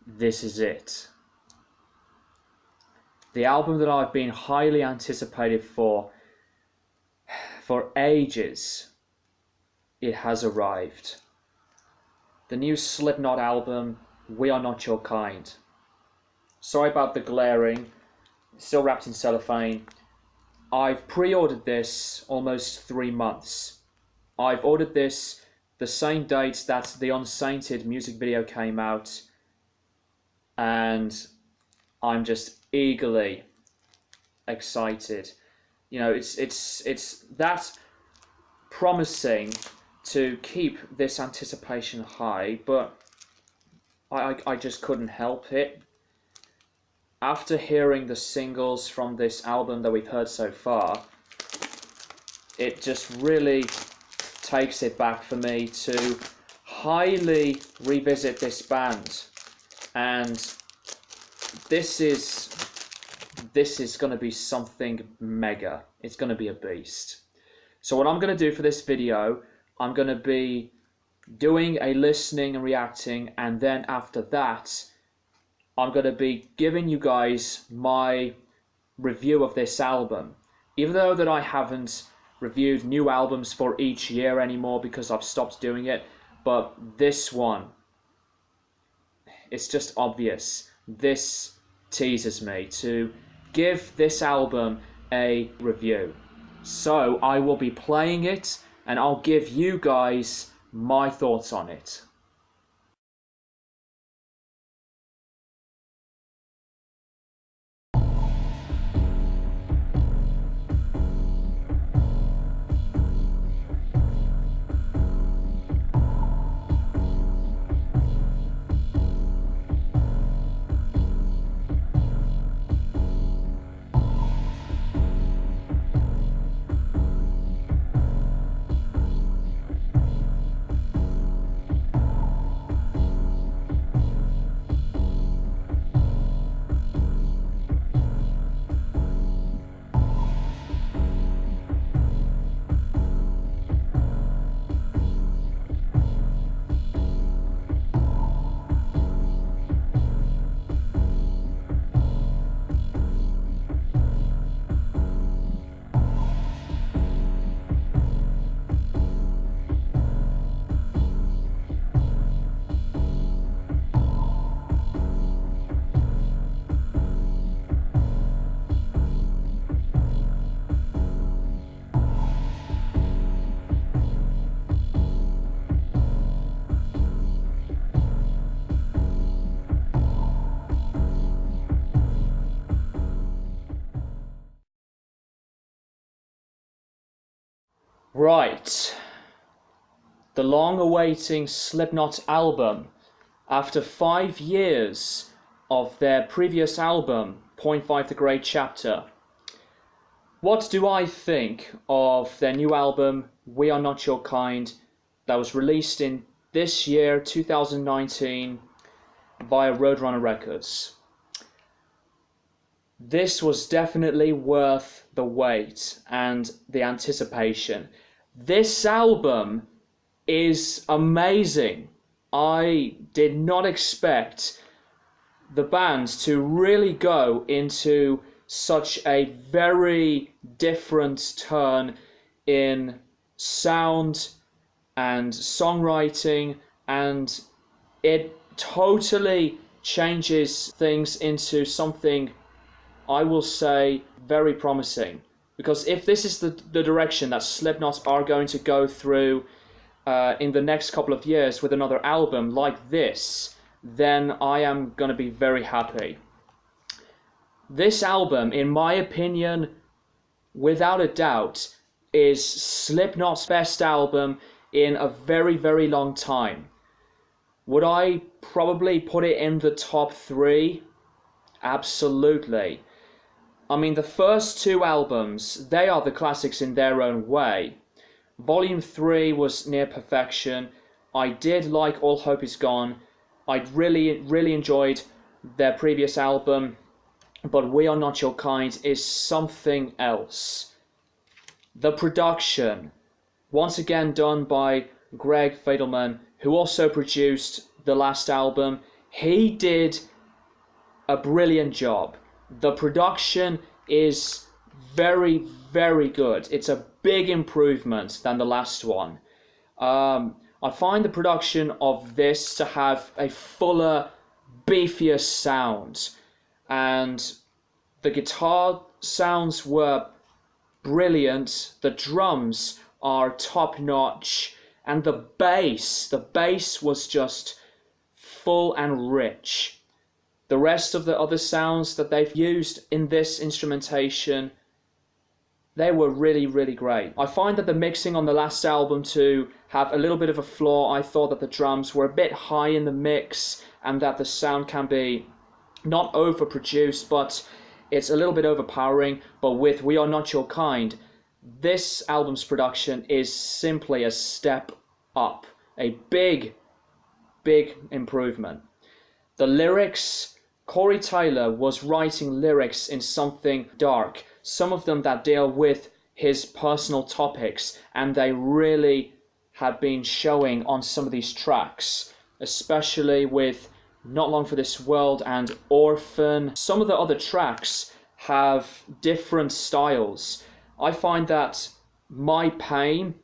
this is it. The album that I've been highly anticipated for ages, it has arrived. The new Slipknot album, We Are Not Your Kind. Sorry about the glaring, still wrapped in cellophane. I've pre-ordered this almost 3 months. I've ordered this the same date that the Unsainted music video came out, and I'm just eagerly excited. You know, it's that promising to keep this anticipation high, but I just couldn't help it. After hearing the singles from this album that we've heard so far, it just really takes it back for me to highly revisit this band. And this is going to be something mega. It's going to be a beast. So what I'm going to do for this video, I'm going to be doing a listening and reacting, and then after that, I'm going to be giving you guys my review of this album. Even though that I haven't reviewed new albums for each year anymore because I've stopped doing it, but this one, it's just obvious. This teases me to give this album a review. So I will be playing it and I'll give you guys my thoughts on it. Right, the long-awaiting Slipknot album. After 5 years of their previous album, Point 5 The Great Chapter. What do I think of their new album, We Are Not Your Kind, that was released in this year, 2019, via Roadrunner Records? This was definitely worth the wait and the anticipation. This album is amazing. I did not expect the band to really go into such a very different turn in sound and songwriting, and it totally changes things into something, I will say, very promising. Because if this is the direction that Slipknot are going to go through in the next couple of years with another album like this, then I am going to be very happy. This album, in my opinion, without a doubt, is Slipknot's best album in a very, very long time. Would I probably put it in the top 3? Absolutely. I mean, the first 2 albums, they are the classics in their own way. Volume 3 was near perfection. I did like All Hope Is Gone. I really enjoyed their previous album, but We Are Not Your Kind is something else. The production, once again done by Greg Fidelman, who also produced the last album, He did a brilliant job. The production is very, very good. It's a big improvement than the last one. I find the production of this to have a fuller, beefier sound, and the guitar sounds were brilliant. The drums are top notch, and the bass was just full and rich. The rest of the other sounds that they've used in this instrumentation, they were really, really great. I find that the mixing on the last album to have a little bit of a flaw. I thought that the drums were a bit high in the mix and that the sound can be not overproduced, but it's a little bit overpowering. But with We Are Not Your Kind, this album's production is simply a step up, a big, big improvement. The lyrics, Corey Taylor was writing lyrics in something dark, some of them that deal with his personal topics, and they really had been showing on some of these tracks, especially with Not Long for This World and Orphan. Some of the other tracks have different styles. I find that My Pain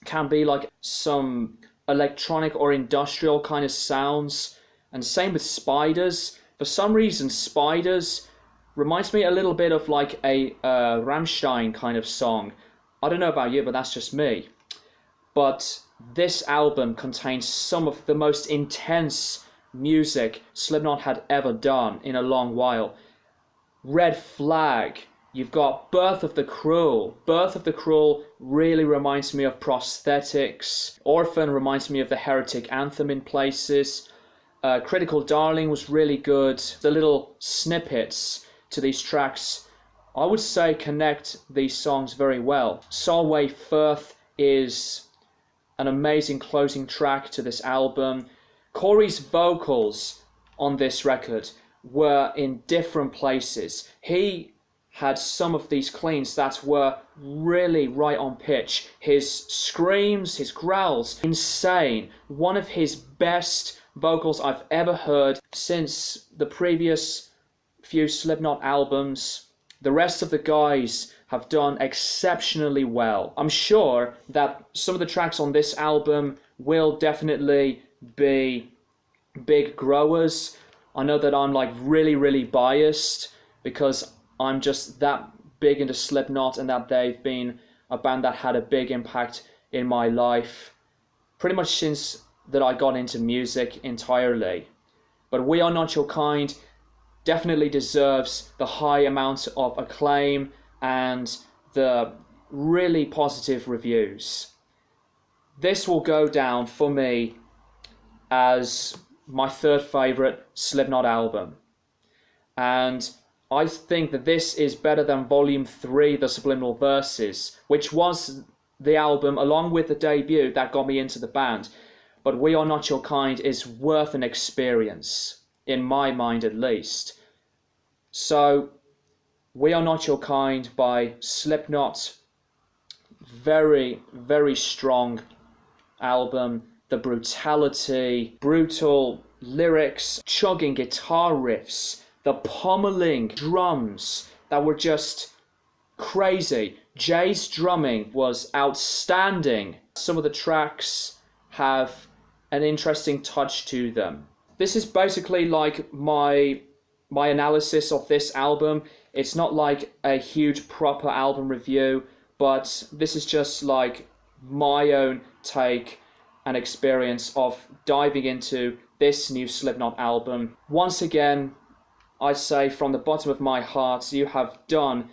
can be like some electronic or industrial kind of sounds, and same with Spiders. For some reason, Spiders reminds me a little bit of like a Rammstein kind of song. I don't know about you, but that's just me. But this album contains some of the most intense music Slipknot had ever done in a long while. Red Flag, you've got Birth of the Cruel. Birth of the Cruel really reminds me of Prosthetics. Orphan reminds me of the Heretic Anthem in places. Critical Darling was really good. The little snippets to these tracks, I would say, connect these songs very well. Solway Firth is an amazing closing track to this album. Corey's vocals on this record were in different places. He had some of these cleans that were really right on pitch. His screams, his growls, insane. One of his best vocals I've ever heard since the previous few Slipknot albums. The rest of the guys have done exceptionally well. I'm sure that some of the tracks on this album will definitely be big growers. I know that I'm like really, really biased because I'm just that big into Slipknot and that they've been a band that had a big impact in my life pretty much since that I got into music entirely. But We Are Not Your Kind definitely deserves the high amount of acclaim and the really positive reviews. This will go down for me as my third favourite Slipknot album. And I think that this is better than Volume 3, The Subliminal Verses, which was the album, along with the debut, that got me into the band. But We Are Not Your Kind is worth an experience, in my mind at least. So, We Are Not Your Kind by Slipknot, very, very strong album. The brutality, brutal lyrics, chugging guitar riffs, the pummeling drums that were just crazy. Jay's drumming was outstanding. Some of the tracks have an interesting touch to them. This is basically like my analysis of this album. It's not like a huge proper album review, but this is just like my own take and experience of diving into this new Slipknot album. Once again, I say from the bottom of my heart, you have done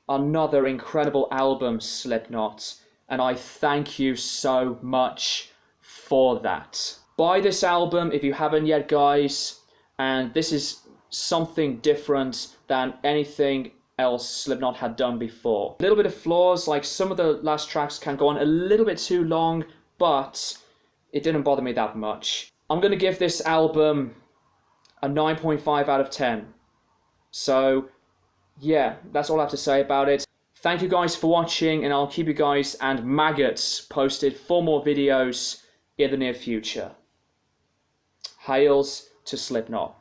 another incredible album, Slipknot, and I thank you so much for that. Buy this album if you haven't yet, guys, and this is something different than anything else Slipknot had done before. A little bit of flaws, like some of the last tracks can go on a little bit too long, but it didn't bother me that much. I'm going to give this album a 9.5 out of 10. So, yeah, that's all I have to say about it. Thank you guys for watching, and I'll keep you guys and maggots posted for more videos in the near future. Hails to Slipknot.